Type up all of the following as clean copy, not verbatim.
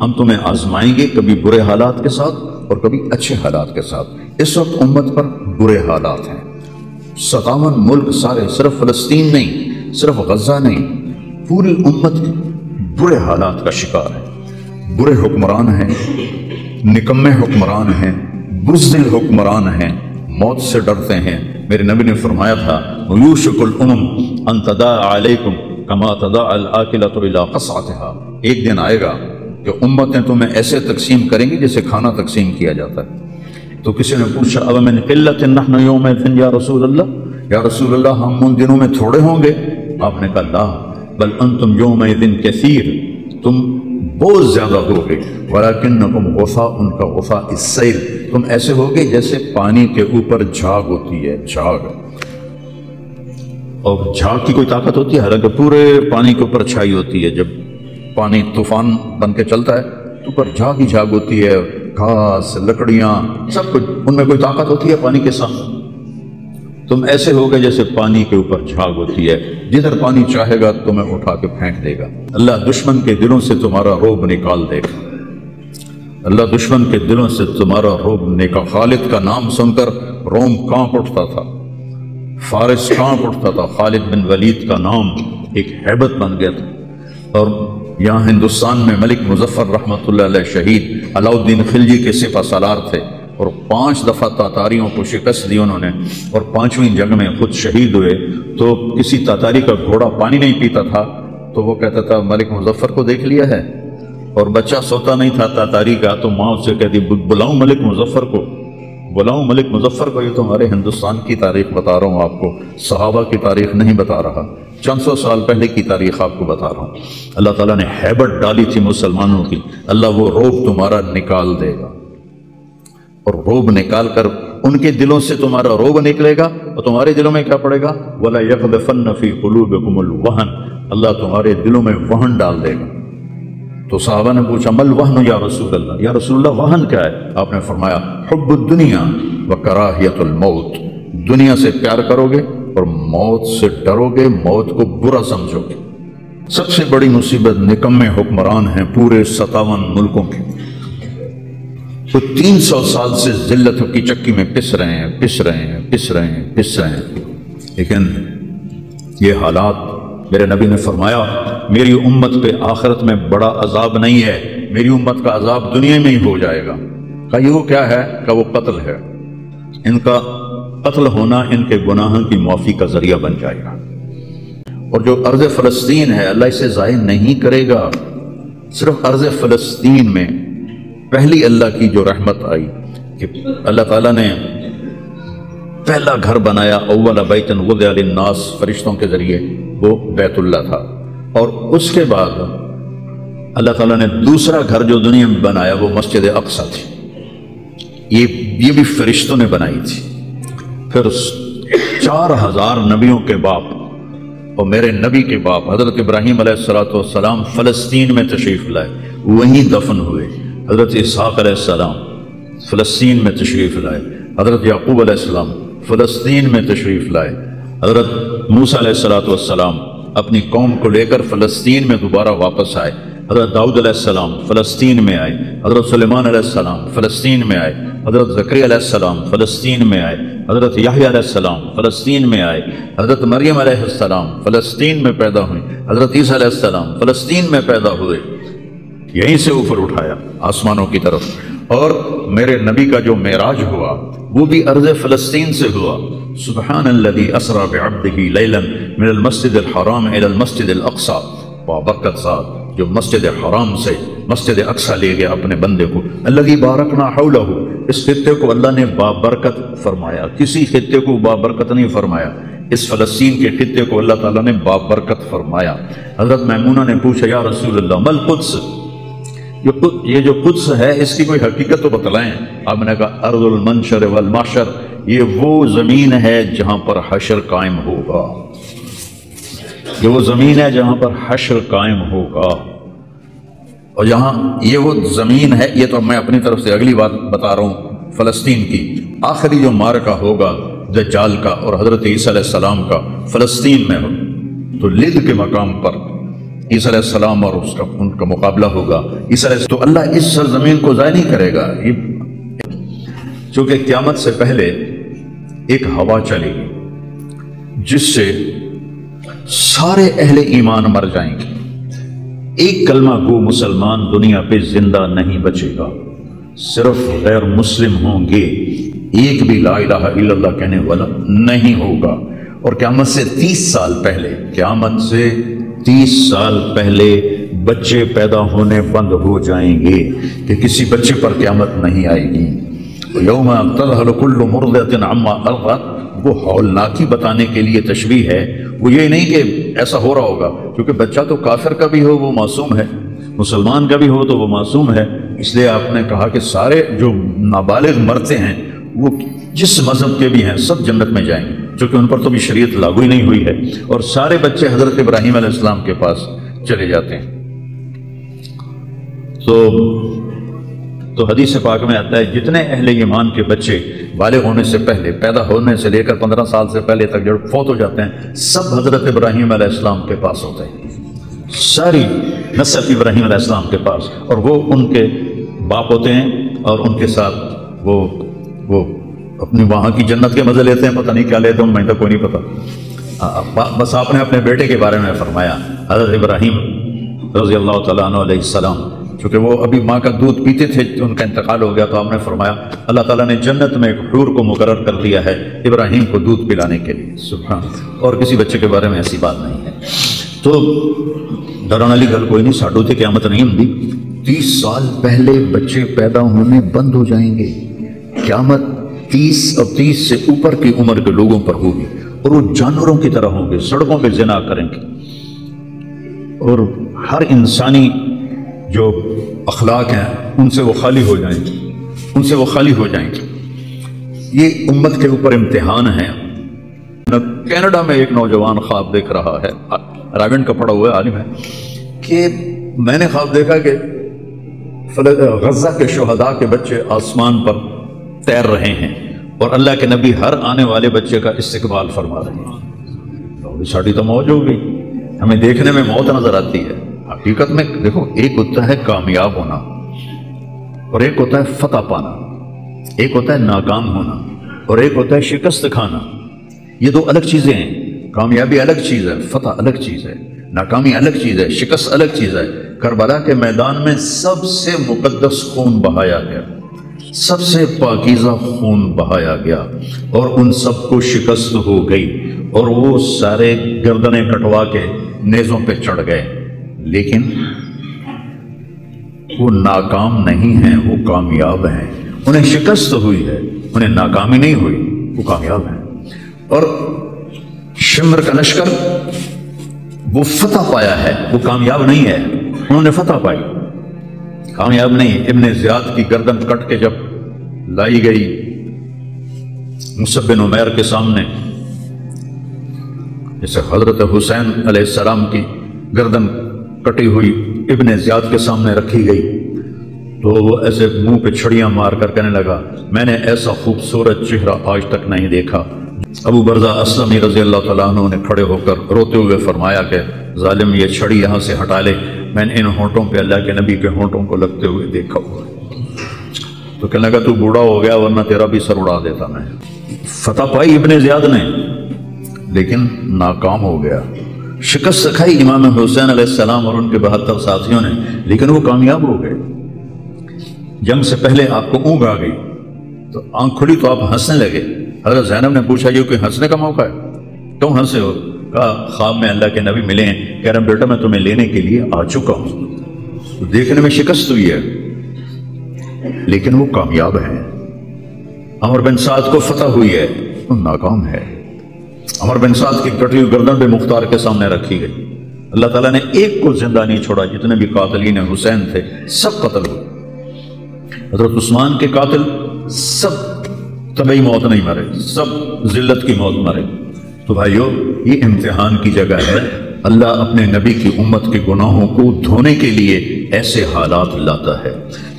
ہم تمہیں آزمائیں گے کبھی برے حالات کے ساتھ اور کبھی اچھے حالات کے ساتھ۔ اس وقت امت پر برے حالات ہیں، 57 ملک سارے، صرف فلسطین نہیں، صرف غزہ نہیں، پوری امت برے حالات کا شکار ہے۔ برے حکمران ہیں، نکمے حکمران ہیں، بزدل حکمران ہیں، موت سے ڈرتے ہیں۔ میرے نبی نے فرمایا تھا یوشک الامم ان تداع علیکم کما تداع الاکلۃ الی قصعتها، ایک دن آئے گا کہ امتیں تمہیں ایسے تقسیم کریں گی جیسے کھانا تقسیم کیا جاتا ہے۔ تو کسی نے پوچھا اب من قلۃ نحن یومئذ یا رسول اللہ، یا رسول اللہ ہم ان دنوں میں تھوڑے ہوں گے؟ آپ نے کہا لا بل انتم یومئذ کثیر، تم بہت زیادہ ہوگے، ولکنکم غثاء کا غثاء السیل، تم ایسے ہوگے جیسے پانی کے اوپر جھاگ ہوتی ہے، جھاگ، اور جھاگ کی کوئی طاقت ہوتی ہے؟ حالانکہ پورے پانی کے اوپر چھائی ہوتی ہے، جب پانی طوفان بن کے چلتا ہے تو اوپر جھاگ ہی جھاگ ہوتی ہے، گھاس، لکڑیاں، سب کچھ، ان میں کوئی طاقت ہوتی ہے پانی کے ساتھ؟ تم ایسے ہوگے جیسے پانی کے اوپر جھاگ ہوتی ہے، جدھر پانی چاہے گا تمہیں اٹھا کے پھینک دے گا۔ اللہ دشمن کے دلوں سے تمہارا رعب نکال دے گا، اللہ دشمن کے دلوں سے تمہارا رعب نکال۔ خالد کا نام سن کر روم کانپ اٹھتا تھا، فارس کانپ اٹھتا تھا، خالد بن ولید کا نام ایک ہیبت بن گیا تھا۔ اور یہاں ہندوستان میں ملک مظفر رحمۃ اللہ علیہ شہید علاؤالدین خلجی کے سپہ سالار تھے، اور 5 دفعہ تاتاریوں کو شکست دی انہوں نے، اور 5ویں جنگ میں خود شہید ہوئے۔ تو کسی تاتاری کا گھوڑا پانی نہیں پیتا تھا تو وہ کہتا تھا ملک مظفر کو دیکھ لیا ہے، اور بچہ سوتا نہیں تھا تاتاری کا تو ماں اس سے کہتی بلاؤں ملک مظفر کو، بلاؤں ملک مظفر کو۔ یہ تو ہمارے ہندوستان کی تاریخ بتا رہا ہوں آپ کو، صحابہ کی تاریخ نہیں بتا رہا، چند سو سال پہلے کی تاریخ آپ کو بتا رہا ہوں۔ اللہ تعالیٰ نے ہیبت ڈالی تھی مسلمانوں کی، اللہ وہ رعب تمہارا نکال دے گا، اور رعب نکال کر ان کے دلوں سے تمہارا رعب نکلے گا، اور تمہارے دلوں میں کیا پڑے گا؟ وَلَا يَقْذِفَنَّ فِي قُلُوبِكُمُ الْوَهْنَ، اللہ تمہارے دلوں میں وہن ڈال دے گا۔ تو صحابہ نے پوچھا مل وہن یا رسول اللہ، یا رسول اللہ وہن کیا ہے؟ آپ نے فرمایا حب الدنیا وکراہیت الموت، دنیا سے پیار کرو گے اور موت سے ڈرو گے، موت کو برا سمجھو گے۔ سب سے بڑی مصیبت نکمے حکمران ہیں پورے 57 ملکوں کے، تو 300 سال سے ذلتوں کی چکی میں پس رہے ہیں، پس رہے ہیں، پس رہے ہیں، پس رہے ہیں۔ لیکن یہ حالات، میرے نبی نے فرمایا میری امت پہ آخرت میں بڑا عذاب نہیں ہے، میری امت کا عذاب دنیا میں ہی ہو جائے گا۔ کہا یہ وہ کیا ہے؟ کہ وہ قتل ہے، ان کا قتل ہونا ان کے گناہوں کی معافی کا ذریعہ بن جائے گا۔ اور جو ارض فلسطین ہے اللہ اسے ضائع نہیں کرے گا۔ صرف ارض فلسطین میں پہلی اللہ کی جو رحمت آئی کہ اللہ تعالیٰ نے پہلا گھر بنایا، اول بیت وضع للناس، فرشتوں کے ذریعے، وہ بیت اللہ تھا۔ اور اس کے بعد اللہ تعالیٰ نے دوسرا گھر جو دنیا میں بنایا وہ مسجد اقصی تھی، یہ بھی فرشتوں نے بنائی تھی۔ پھر 4000 نبیوں کے باپ اور میرے نبی کے باپ حضرت ابراہیم علیہ السلام فلسطین میں تشریف لائے، وہیں دفن ہوئے۔ حضرت اسحاق علیہ السلام فلسطین میں تشریف لائے، حضرت یعقوب علیہ السلام فلسطین میں تشریف لائے، حضرت موسیٰ علیہ السلام اپنی قوم کو لے کر فلسطین میں دوبارہ واپس آئے، حضرت داؤد علیہ السلام فلسطین میں آئے، حضرت سلیمان علیہ السلام فلسطین میں آئے، حضرت زکریا علیہ السلام فلسطین میں آئے، حضرت یحییٰ علیہ السلام فلسطین میں آئے، حضرت مریم علیہ السلام فلسطین میں پیدا ہوئیں، حضرت عیسیٰ علیہ السلام فلسطین میں پیدا ہوئے، یہیں سے اوپر اٹھایا آسمانوں کی طرف۔ اور میرے نبی کا جو معراج ہوا وہ بھی ارض فلسطین سے ہوا۔ سبحان الذی اسری بعبدہ لیلا من المسجد الحرام الی المسجد الاقصی، بابرکت ذات جو مسجد حرام سے مسجد اقصی لے گیا اپنے بندے کو۔ الذی بارکنا حولہ، اس خطے کو اللہ نے بابرکت فرمایا، کسی خطے کو بابرکت نہیں فرمایا، اس فلسطین کے خطے کو اللہ تعالیٰ نے بابرکت فرمایا۔ حضرت میمونہ نے پوچھا یا رسول اللہ مل قدس، یہ جو قدس ہے اس کی کوئی حقیقت تو بتلائیں۔ آپ نے کہا ارض المنشر والمحشر، یہ وہ زمین ہے جہاں پر حشر قائم ہوگا، یہ وہ زمین ہے جہاں پر حشر قائم ہوگا۔ اور جہاں یہ وہ زمین ہے، یہ تو میں اپنی طرف سے اگلی بات بتا رہا ہوں، فلسطین کی آخری جو معرکہ ہوگا دجال کا اور حضرت عیسیٰ علیہ السلام کا فلسطین میں ہو، تو لد کے مقام پر عیسیٰ علیہ السلام اور ان کا مقابلہ ہوگا عیسیٰ علیہ السلام، تو اللہ اس سرزمین کو ضائع نہیں کرے گا۔ چونکہ قیامت سے پہلے ایک ہوا چلے گی جس سے سارے اہل ایمان مر جائیں گے، ایک کلمہ گو مسلمان دنیا پہ زندہ نہیں بچے گا، صرف غیر مسلم ہوں گے، ایک بھی لا الہ الا اللہ کہنے والا نہیں ہوگا۔ اور قیامت سے 30 سال پہلے، قیامت سے 30 سال پہلے بچے پیدا ہونے بند ہو جائیں گے کہ کسی بچے پر قیامت نہیں آئے گی۔ یوم تذہل کل مرضعۃ عما ارضعت، وہ ہولناکی بتانے کے لیے تشبیہ ہے، وہ یہ نہیں کہ ایسا ہو رہا ہوگا، کیونکہ بچہ تو کافر کا بھی ہو وہ معصوم ہے، مسلمان کا بھی ہو تو وہ معصوم ہے، اس لیے آپ نے کہا کہ سارے جو نابالغ مرتے ہیں وہ جس مذہب کے بھی ہیں سب جنت میں جائیں گے، چونکہ ان پر تو بھی شریعت لاگو ہی نہیں ہوئی ہے، اور سارے بچے حضرت ابراہیم علیہ السلام کے پاس چلے جاتے ہیں۔ تو حدیث پاک میں آتا ہے جتنے اہل ایمان کے بچے بالغ ہونے سے پہلے، پیدا ہونے سے لے کر 15 سال سے پہلے تک جو فوت ہو جاتے ہیں، سب حضرت ابراہیم علیہ السلام کے پاس ہوتے ہیں، ساری نسل ابراہیم علیہ السلام کے پاس، اور وہ ان کے باپ ہوتے ہیں، اور ان کے ساتھ وہ اپنی وہاں کی جنت کے مزے لیتے ہیں، پتہ نہیں کیا لیتے ہیں، مجھے تو کوئی نہیں پتا، بس آپ نے اپنے بیٹے کے بارے میں فرمایا حضرت ابراہیم رضی اللہ تعالیٰ عنہ علیہ السلام، چونکہ وہ ابھی ماں کا دودھ پیتے تھے، ان کا انتقال ہو گیا، تو آپ نے فرمایا اللہ تعالیٰ نے جنت میں ایک حور کو مقرر کر دیا ہے ابراہیم کو دودھ پلانے کے لیے، سبحان، اور کسی بچے کے بارے میں ایسی بات نہیں ہے۔ تو ڈران والی گل کوئی نہیں، ساڈو تے قیامت نہیں ہوندی، 30 سال پہلے بچے پیدا ہونے بند ہو جائیں گے، قیامت 30 سے اوپر کی عمر کے لوگوں پر ہوگی، اور وہ جانوروں کی طرح ہوں گے، سڑکوں پہ زنا کریں گے، اور ہر انسانی جو اخلاق ہیں ان سے وہ خالی ہو جائیں گے، یہ امت کے اوپر امتحان ہے۔ کینیڈا میں ایک نوجوان خواب دیکھ رہا ہے، راونڈ کا پڑھا ہوا ہے، عالم ہے، کہ میں نے خواب دیکھا کہ غزہ کے شہداء کے بچے آسمان پر تیر رہے ہیں، اور اللہ کے نبی ہر آنے والے بچے کا استقبال فرما رہے ہیں۔ ساڑھی تو موج ہو گئی، ہمیں دیکھنے میں موت نظر آتی ہے، حقیقت میں دیکھو ایک ہوتا ہے کامیاب ہونا اور ایک ہوتا ہے فتح پانا، ایک ہوتا ہے ناکام ہونا اور ایک ہوتا ہے شکست کھانا، یہ دو الگ چیزیں ہیں۔ کامیابی الگ چیز ہے، فتح الگ چیز ہے، ناکامی الگ چیز ہے، شکست الگ چیز ہے۔ کربلا کے میدان میں سب سے مقدس خون بہایا گیا، سب سے پاکیزہ خون بہایا گیا، اور ان سب کو شکست ہو گئی، اور وہ سارے گردنیں کٹوا کے نیزوں پہ چڑھ گئے، لیکن وہ ناکام نہیں ہیں، وہ کامیاب ہیں۔ انہیں شکست ہوئی ہے، انہیں ناکامی نہیں ہوئی، وہ کامیاب ہیں۔ اور شمر کا لشکر وہ فتح پایا ہے، وہ کامیاب نہیں ہے، انہوں نے فتح پائی، کامیاب نہیں۔ ابن زیاد کی گردن کٹ کے جب لائی گئی مصعب بن عمیر کے سامنے، جیسے حضرت حسین علیہ السلام کی گردن کٹی ہوئی ابن زیاد کے سامنے رکھی گئی، تو وہ ایسے منہ پہ چھڑیاں مار کر کہنے لگا میں نے ایسا خوبصورت چہرہ آج تک نہیں دیکھا۔ ابو برزہ اسلمی رضی اللہ تعالیٰ عنہ نے کھڑے ہو کر روتے ہوئے فرمایا کہ ظالم یہ چھڑی یہاں سے ہٹا لے، میں نے ان ہونٹوں پہ اللہ کے نبی کے ہونٹوں کو لگتے ہوئے دیکھا ہوا۔ تو کہنے لگا تو بوڑھا ہو گیا ورنہ تیرا بھی سر اڑا دیتا میں۔ فتح پائی ابن زیاد نے لیکن ناکام ہو گیا، شکست کھائی امام حسین علیہ السلام اور ان کے 72 ساتھیوں نے، لیکن وہ کامیاب ہو گئے۔ جنگ سے پہلے آپ کو اونگ آ گئی تو آنکھ کھلی تو آپ ہنسنے لگے۔ حضرت زینب نے پوچھا یہ کوئی ہنسنے کا موقع ہے، کیوں ہنسے ہو؟ کہا خواب میں اللہ کے نبی ملے ہیں، کہہ رہے ہیں بیٹا میں تمہیں لینے کے لیے آ چکا ہوں۔ تو دیکھنے میں شکست ہوئی ہے لیکن وہ کامیاب ہے۔ عمر بن سعد کو فتح ہوئی ہے، وہ ناکام ہے۔ عمر بن سعد کی کٹی ہوئی گردن پہ مختار کے سامنے رکھی گئی، اللہ تعالیٰ نے ایک کو زندہ نہیں چھوڑا، جتنے بھی قاتلین حسین تھے سب قتل ہوئے۔ حضرت عثمان کے قاتل سب طبعی موت نہیں مرے، سب ذلت کی موت مرے۔ تو بھائیو یہ امتحان کی جگہ ہے، اللہ اپنے نبی کی امت کے گناہوں کو دھونے کے لیے ایسے حالات لاتا ہے۔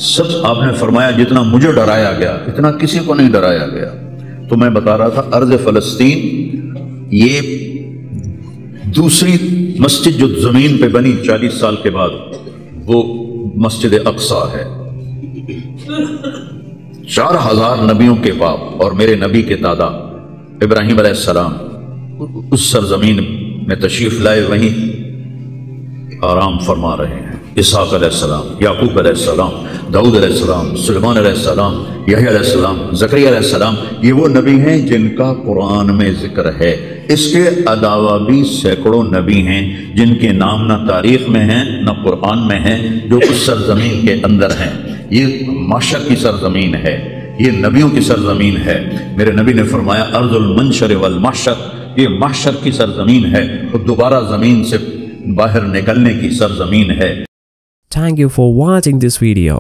سب آپ نے فرمایا جتنا مجھے ڈرایا گیا اتنا کسی کو نہیں ڈرایا گیا۔ تو میں بتا رہا تھا ارض فلسطین یہ دوسری مسجد جو زمین پہ بنی 40 سال کے بعد وہ مسجد اقصی ہے۔ 4000 نبیوں کے باپ اور میرے نبی کے دادا ابراہیم علیہ السلام اس سرزمین میں تشریف لائے، وہیں آرام فرما رہے ہیں۔ اسحاق علیہ السلام، یعقوب علیہ السلام، داؤد علیہ السلام، سلیمان علیہ السلام، یحییٰ علیہ السلام، زکریا علیہ السلام، یہ وہ نبی ہیں جن کا قرآن میں ذکر ہے۔ اس کے علاوہ بھی سینکڑوں نبی ہیں جن کے نام نہ تاریخ میں ہیں نہ قرآن میں ہیں، جو اس سرزمین کے اندر ہیں۔ یہ معشر کی سرزمین ہے، یہ نبیوں کی سرزمین ہے۔ میرے نبی نے فرمایا ارض المنشر والمحشر، یہ محشر کی سرزمین ہے اور دوبارہ زمین سے باہر نکلنے کی سرزمین ہے۔ Thank you for watching this video.